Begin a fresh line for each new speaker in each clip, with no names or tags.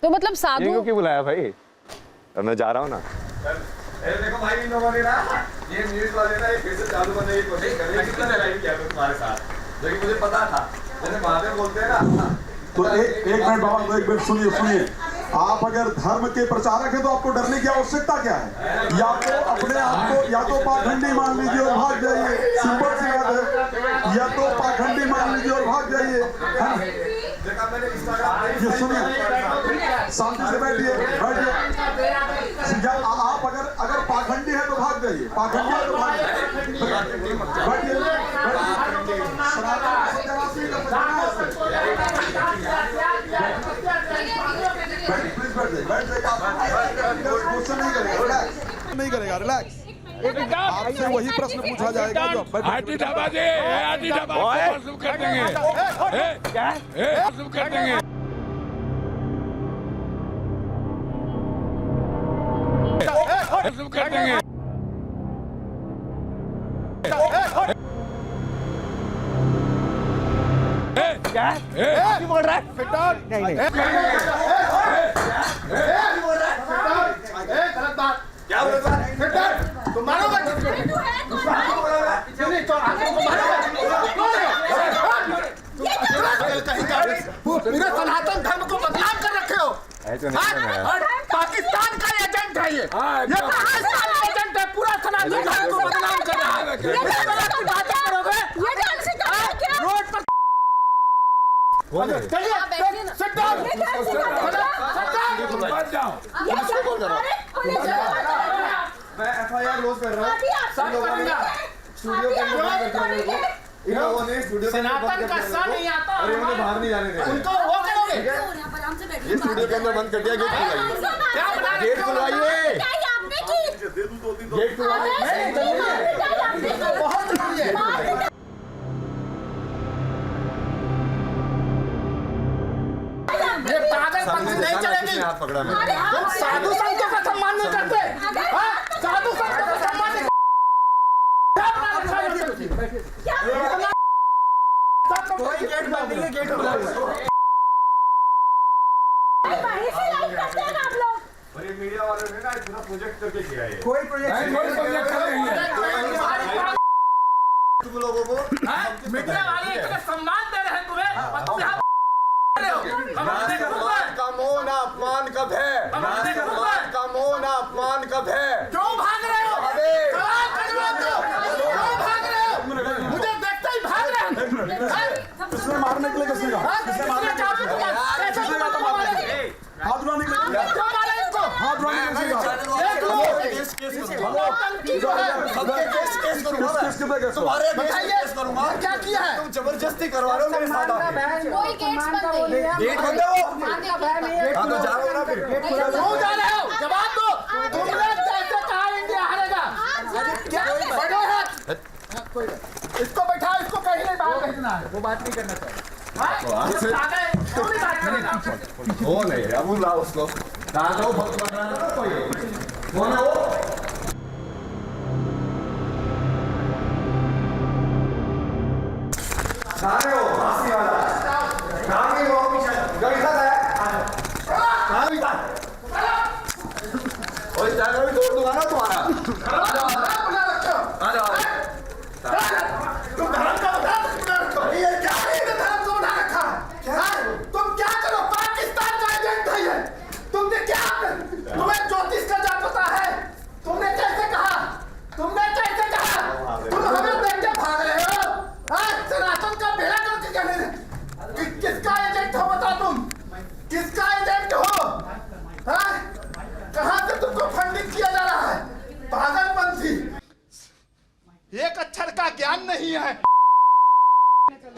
तो मतलब साधु
क्यों बुलाया भाई? मैं जा रहा हूँ ना।
देखो भाई, इन लोगों ने ना ये न्यूज़ वाले ना फिर से चालू करने की कोशिश कर रहे हैं। कितना लड़ाई किया था तुम्हारे साथ, जो कि मुझे पता था। जैसे महादेव बोलते हैं ना,
तो एक मिनट बाबा, एक मिनट सुनिए। आप अगर धर्म के प्रचारक हैं तो आपको डरने की आवश्यकता क्या है? या तो अपने आप को या तो पाखंडी मान लीजिए और भाग जाइए, सिंपल सी बात है। या तो पाखंडी मान लीजिए और भाग जाइए। ये सुनिए, शांति से बैठिए। आप अगर पाखंडी है तो भाग जाइए, पाखंडी है तो भाग जाइए। नहीं करेगा, रिलैक्स। आपसे वही प्रश्न पूछा जाएगा जो
आटी ढाबा दे, आटी ढाबा शुरू कर देंगे, शुरू कर देंगे, शुरू कर देंगे।
क्या बोल रहा है? नहीं
क्या बोल रहा है? तुम मारोगे? पूरे सनातन धर्म को बदनाम कर रखे हो। पाकिस्तान का एजेंट है ये पाकिस्तान का एजेंट है, पूरा सनातन धर्म को बदनाम कर रहा है। बातें करोगे रोड पर। मैं FIR लॉस कर रहा हूँ। स्टूडियो के इन लोगों ने स्टूडियो
सनातन का सा नहीं आता
और इन्होंने बाहर नहीं जाने दिया।
उनको वो करोगे।
ये स्टूडियो के अंदर बंद कर दिया। गेट खुलवाइए, गेट खुलवाइए।
बहुत जरूरी है। ये पागलपंथी नहीं चलेगी। तुम साधु संतों का सम्मान नहीं करते। साधु संतों का सम्मान नहीं।
कोई गेट बंद नहीं है, गेट खुला है। और ये मीडिया वालों ने ना इतना प्रोजेक्ट करके किया है। कोई प्रोजेक्ट नहीं है। तुम लोगों को
मीडिया वाले इतना सम्मान दे रहे हैं तुम्हें और तुम यहाँ
का मौन अपमान कब है? राष्ट्रवाद का मौन अपमान कब है?
क्यों भाग रहे हो? सवाल करो, क्यों भाग रहे हो? मुझे देखते ही भाग रहे हैं।
किसने मारने के लिए किसने कहा? हाथ उठाने के लिए हाथ उठाने के लिए
क्या किया है?
तुम जबरदस्ती करवा रहे हो मेरे साथ।
गेट
बंद है वो। तो जा रहे हो ना फिर?
क्यों जा रहे हो? जवाब दो। तुमने कैसे कहा इंडिया हारेगा? क्या बड़े हाथ? इसको बैठाओ, इसको कहीं नहीं बाहर भेजना है। वो बात नहीं करना चाहिए।
वो नहीं है, अब बुलाओ उसको। दादा भक्त बन रहा है ना कोई। कौन है वो? कहाँ है वो? फांसी वाला। कहाँ है वो? गाड़ी खड़ा है। कहाँ भी था? और जाकर भी तोड़ दूँगा ना तुम्हारा। आ जाओ। तुम धर्म का बता रखो। ये क्या है? ये धर्म को बना रखा है। तुम क्या करो? पाकिस्तान का एजेंट है ये। तुमने क्या? तुम्हें ज्योतिष का जान पता है? तुमने कैसे कहा? तुम हमें देख के भाग रहे हो? सनातन का बेड़ा करके कहने किसका एजेंट हो? बता तुम किसका एजेंट हो? कहाँ से तुमको फंडिंग किया जा रहा है? पागलपंथी। एक अक्षर का ज्ञान नहीं है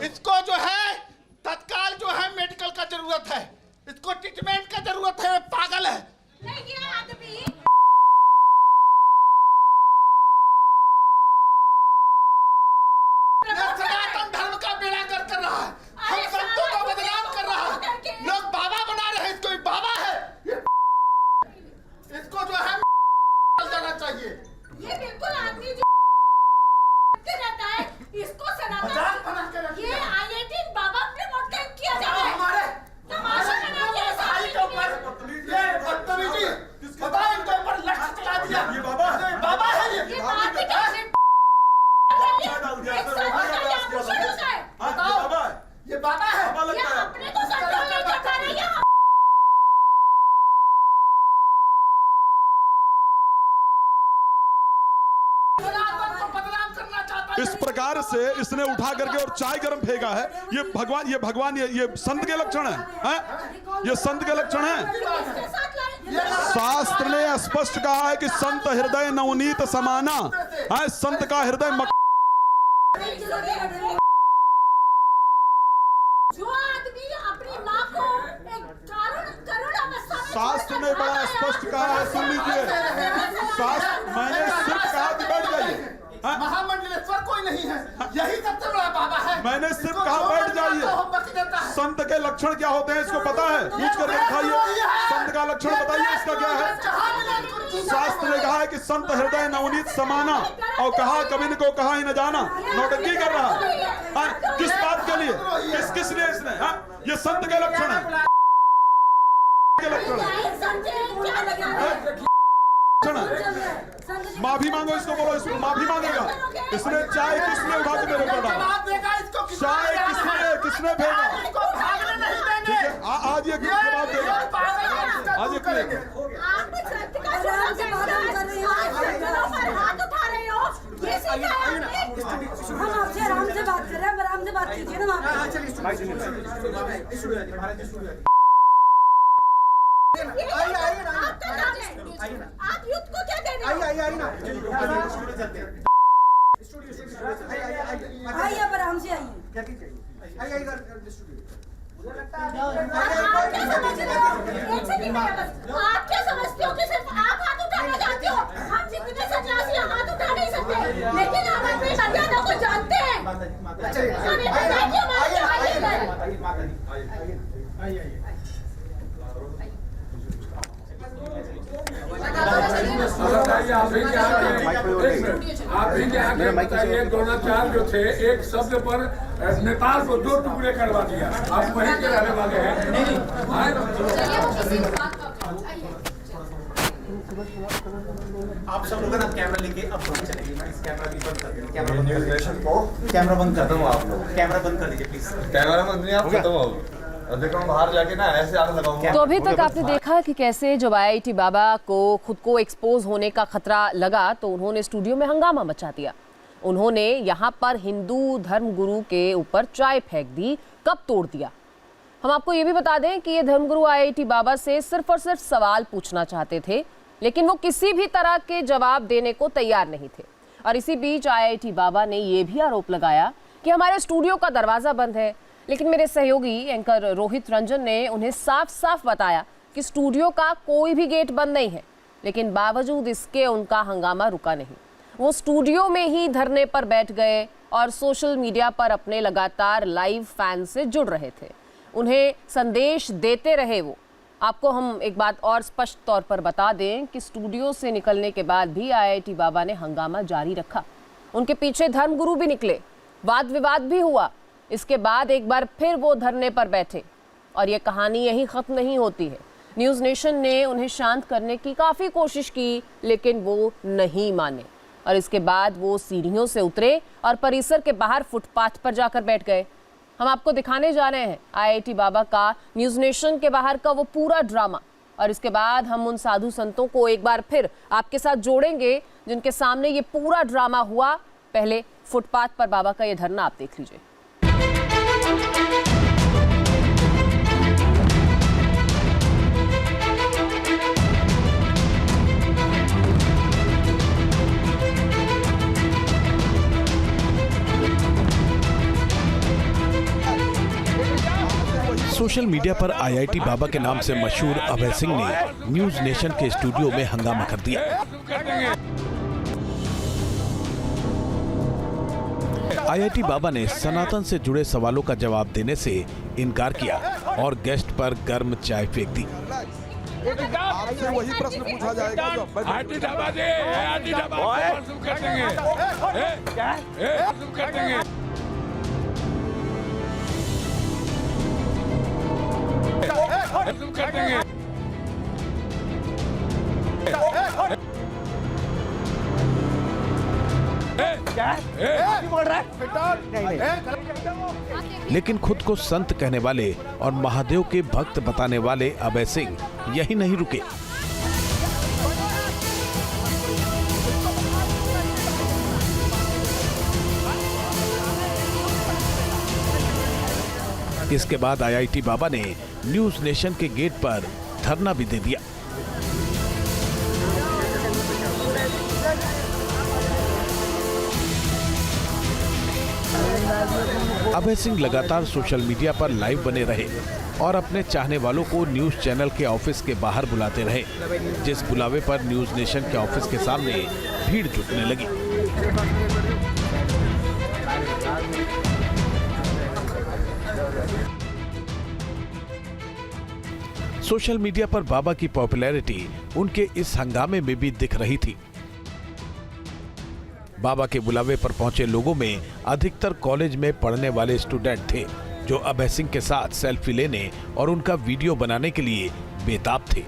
इसको। जो है तत्काल जो है मेडिकल का जरूरत है, इसको ट्रीटमेंट का जरूरत है। पागल है। सनातन धर्म का बेड़ा गर्क कर रहा है, हम संतों का बदनाम कर रहा है। लोग बाबा बना रहे हैं, इसको भी बाबा है। इसको जो है जाना चाहिए।
ये बिल्कुल आदमी जो रहता है इसको सनातन ये IIT बाबा ने मोटे किया जा रहा है।
हमारे
तमाशा बना दिया है।
इस प्रकार से इसने उठा करके और चाय गर्म फेंका है। ये भगवान ये संत के लक्षण है? ये संत के लक्षण है? शास्त्र ने स्पष्ट कहा है कि संत हृदय नवनीत समाना है। संत का हृदय
जो आदमी अपनी माँ को एक करुण अवस्था में
शास्त्र ने बड़ा स्पष्ट कहा है, सुन लीजिए। शास्त्र मैंने सिर्फ कहा कि बैठ जाइए।
महामंडलेश्वर कोई नहीं है, यही सबसे बड़ा बाबा है।
मैंने सिर्फ कहा बैठ जाइए। संत के लक्षण क्या होते हैं इसको पता है? पूछ कर दिखाइए, संत का लक्षण बताइए इसका क्या है? शास्त्र ने कहा है कि संत हृदय नवनीत समाना, और कहा कभी को कहा ही न जाना। नौटंकी कर रहा है किस बात के लिए? किस लिए इसने? ये संत के लक्षण है, के लक्षण है। माफी मांगो, इसको बोलो, इसको माफी मांगेगा। इसने चाय किसने उठा के मेरे ऊपर डाला? चाय किसने भेजा? ठीक है, आज ये जवाब देगा। आज ये करेगा।
हम आपसे आराम से बात कर रहे हैं, आराम से बात कीजिए ना। आप युद्ध को क्या कह रहे हो? आइए पर हमसे आइए। आप क्या समझ रहे हो? एक सेकंड बस। आप क्या समझते हो कि सिर्फ आप हाथ उठाना जानते हो? हम जितने सन्यासी हाथ उठा नहीं सकते, लेकिन हम अपनी मर्यादा को जानते हैं।
आप ही के आगे बताइए, द्रोणाचार्य जो थे एक शब्द पर नेपाल को 2 टुकड़े करवा दिया। आप वहीं के रहने वाले हैं।
आप सब लोग ना कैमरा लेके अब चलेंगे। मैं इस कैमरा भी बंद कर दूँ। कैमरा बंद कर दो। आप लोग कैमरा बंद कर दीजिए प्लीज।
कैमरा बंद नहीं, आप खत्म हो। देखो मैं बाहर जाके ना ऐसे आग लगाऊंगा।
तो अभी तक आपने देखा कि कैसे जब IIT बाबा को खुद को एक्सपोज होने का खतरा लगा तो उन्होंने स्टूडियो में हंगामा मचा दिया। उन्होंने यहाँ पर हिंदू धर्मगुरु के ऊपर चाय फेंक दी, कप तोड़ दिया। हम आपको ये भी बता दें कि ये धर्मगुरु IIT बाबा से सिर्फ और सिर्फ सवाल पूछना चाहते थे, लेकिन वो किसी भी तरह के जवाब देने को तैयार नहीं थे। और इसी बीच IIT बाबा ने ये भी आरोप लगाया कि हमारे स्टूडियो का दरवाज़ा बंद है, लेकिन मेरे सहयोगी एंकर रोहित रंजन ने उन्हें साफ साफ बताया कि स्टूडियो का कोई भी गेट बंद नहीं है, लेकिन बावजूद इसके उनका हंगामा रुका नहीं। वो स्टूडियो में ही धरने पर बैठ गए और सोशल मीडिया पर अपने लगातार लाइव फैन से जुड़ रहे थे, उन्हें संदेश देते रहे। वो आपको हम एक बात और स्पष्ट तौर पर बता दें कि स्टूडियो से निकलने के बाद भी IIT बाबा ने हंगामा जारी रखा। उनके पीछे धर्मगुरु भी निकले, वाद विवाद भी हुआ। इसके बाद एक बार फिर वो धरने पर बैठे और ये कहानी यहीं ख़त्म नहीं होती है। न्यूज़ नेशन ने उन्हें शांत करने की काफ़ी कोशिश की, लेकिन वो नहीं माने और इसके बाद वो सीढ़ियों से उतरे और परिसर के बाहर फुटपाथ पर जाकर बैठ गए। हम आपको दिखाने जा रहे हैं IIT बाबा का न्यूज़ नेशन के बाहर का वो पूरा ड्रामा, और इसके बाद हम उन साधु संतों को एक बार फिर आपके साथ जोड़ेंगे जिनके सामने ये पूरा ड्रामा हुआ। पहले फुटपाथ पर बाबा का ये धरना आप देख लीजिए।
सोशल मीडिया पर IIT बाबा के नाम से मशहूर अभय सिंह ने न्यूज नेशन के स्टूडियो में हंगामा कर दिया। IIT बाबा ने सनातन से जुड़े सवालों का जवाब देने से इनकार किया और गेस्ट पर गर्म चाय फेंक दी।
आपसे वही प्रश्न पूछा जाएगा जो
IIT बाबा जी, IIT बाबा को मासूम कर देंगे। मासूम कर देंगे। मासूम कर देंगे।
लेकिन खुद को संत कहने वाले और महादेव के भक्त बताने वाले अभय सिंह यही नहीं रुके। इसके बाद आईआईटी बाबा ने न्यूज नेशन के गेट पर धरना भी दे दिया। अभय सिंह लगातार सोशल मीडिया पर लाइव बने रहे और अपने चाहने वालों को न्यूज चैनल के ऑफिस के बाहर बुलाते रहे, जिस बुलावे पर न्यूज नेशन के ऑफिस के सामने भीड़ जुटने लगी। सोशल मीडिया पर बाबा की पॉपुलैरिटी उनके इस हंगामे में भी दिख रही थी। बाबा के बुलावे पर पहुंचे लोगों में अधिकतर कॉलेज में पढ़ने वाले स्टूडेंट थे, जो अभय सिंह के साथ सेल्फी लेने और उनका वीडियो बनाने के लिए बेताब थे।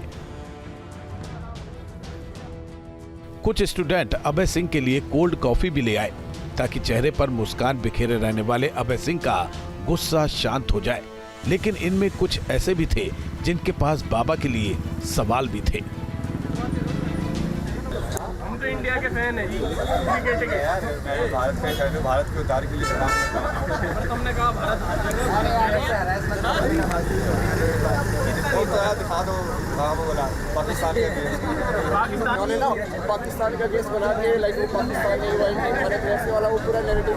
कुछ स्टूडेंट अभय सिंह के लिए कोल्ड कॉफी भी ले आए, ताकि चेहरे पर मुस्कान बिखेरे रहने वाले अभय सिंह का गुस्सा शांत हो जाए। लेकिन इनमें कुछ ऐसे भी थे जिनके पास बाबा के लिए सवाल भी थे।
हम तो इंडिया के फैन है जी, कैसे गए? भारत का फैन है, भारत के उद्धार के लिए तुमने कहा भारत दिखा दो, बोला पाकिस्तान का केस, पाकिस्तान का केस बना के लाइक वो पाकिस्तान नहीं भारत वैसे वाला वो पूरा नैरेटिव।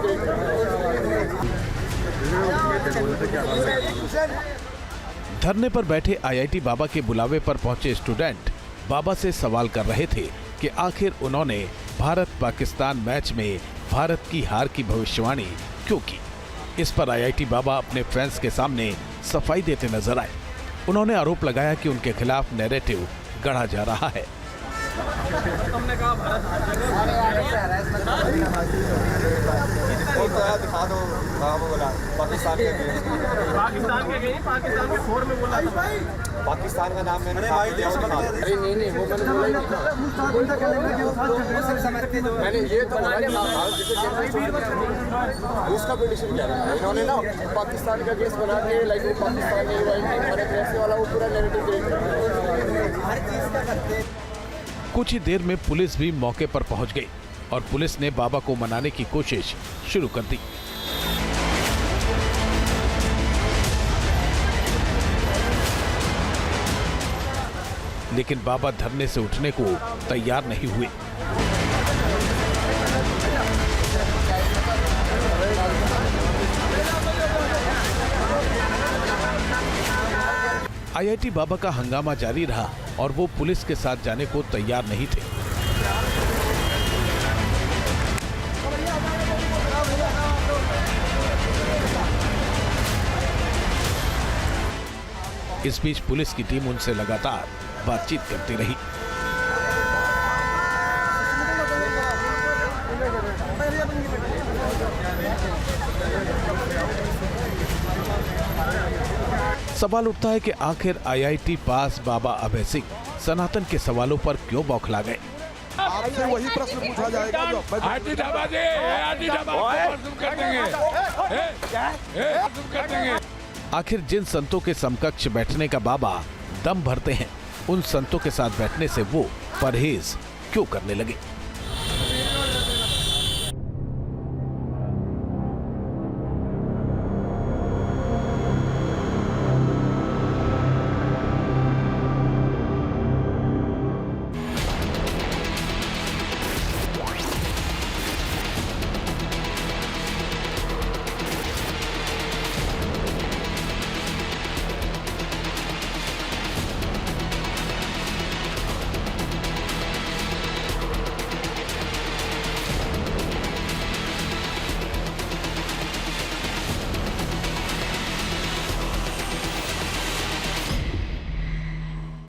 धरने पर बैठे आईआईटी बाबा के बुलावे पर पहुंचे स्टूडेंट बाबा से सवाल कर रहे थे कि आखिर उन्होंने भारत पाकिस्तान मैच में भारत की हार की भविष्यवाणी क्यों की। इस पर आईआईटी बाबा अपने फैंस के सामने सफाई देते नजर आए। उन्होंने आरोप लगाया कि उनके खिलाफ नैरेटिव गढ़ा जा रहा है।
तुमने कहा दिखा दो, बोला पाकिस्तान का केस, पाकिस्तान के गई, पाकिस्तान के फोर में बोला पाकिस्तान का नाम मैंने अरे नहीं वो मैंने बोला ही मैंने ये तो उसका पिटीशन किया था इन्होंने ना, पाकिस्तान का केस बना के लाइक वो पाकिस्तान नहीं भारत वैसे वाला वो पूरा नैरेटिव हर चीज का करते।
कुछ ही देर में पुलिस भी मौके पर पहुंच गई और पुलिस ने बाबा को मनाने की कोशिश शुरू कर दी। लेकिन बाबा धरने से उठने को तैयार नहीं हुए। आईआईटी बाबा का हंगामा जारी रहा और वो पुलिस के साथ जाने को तैयार नहीं थे। इस बीच पुलिस की टीम उनसे लगातार बातचीत करती रही। सवाल उठता है कि आखिर आईआईटी पास बाबा अभय सिंह सनातन के सवालों पर क्यों बौखला गए।
आपसे वही प्रश्न पूछा जाएगा जो
आखिर जिन संतों के समकक्ष बैठने का बाबा दम भरते हैं, उन संतों के साथ बैठने से वो परहेज क्यों करने लगे।